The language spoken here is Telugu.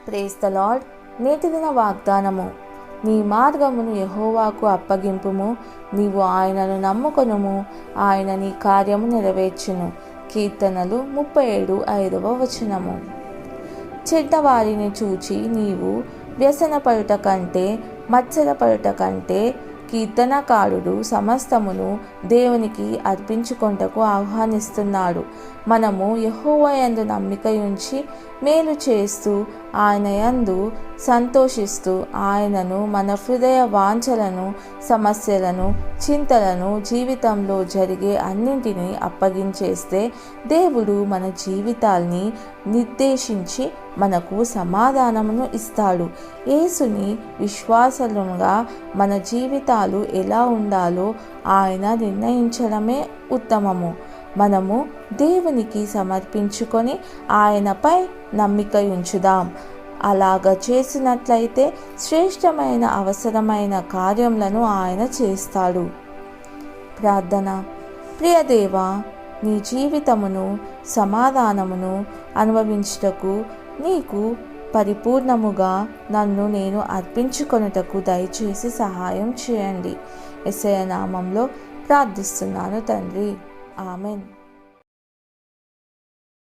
Praise the lord. నేటి దిన వాగ్దానము. నీ మార్గమును యెహోవాకు అప్పగింపుము, నీవు ఆయనను నమ్ముకొనుము, ఆయన నీ కార్యము నెరవేర్చును. కీర్తనలు 37:5. చెడ్డవారిని చూచి నీవు వ్యసనపడుట కంటే, మత్సరపడుట కంటే, కీర్తనకారుడు సమస్తమును దేవునికి అర్పించుకొనుటకు ఆహ్వానిస్తున్నాడు. మనము యెహోవా యందు నమ్మిక ఉంచి మేలు చేస్తూ, ఆయన యందు సంతోషిస్తూ, ఆయనను మన హృదయ వాంఛలను, సమస్యలను, చింతలను, జీవితంలో జరిగే అన్నింటినీ అప్పగించేస్తే దేవుడు మన జీవితాల్ని నిర్దేశించి మనకు సమాధానమును ఇస్తాడు. యేసుని విశ్వాసులుగా మన జీవితాలు ఎలా ఉండాలో ఆయన నిర్ణయించడమే ఉత్తమము. మనము దేవునికి సమర్పించుకొని ఆయనపై నమ్మిక ఉంచుదాం. అలాగ చేసినట్లయితే శ్రేష్టమైన అవసరమైన కార్యములను ఆయన చేస్తాడు. ప్రార్థన. ప్రియ దేవా, నీ జీవితమును, సమాధానమును అనుభవించుటకు నీకు పరిపూర్ణముగా నన్ను నేను అర్పించుకొనుటకు దయచేసి సహాయం చేయండి. యేసయ్య నామంలో ప్రార్థిస్తున్నాను తండ్రి. ఆమెన్.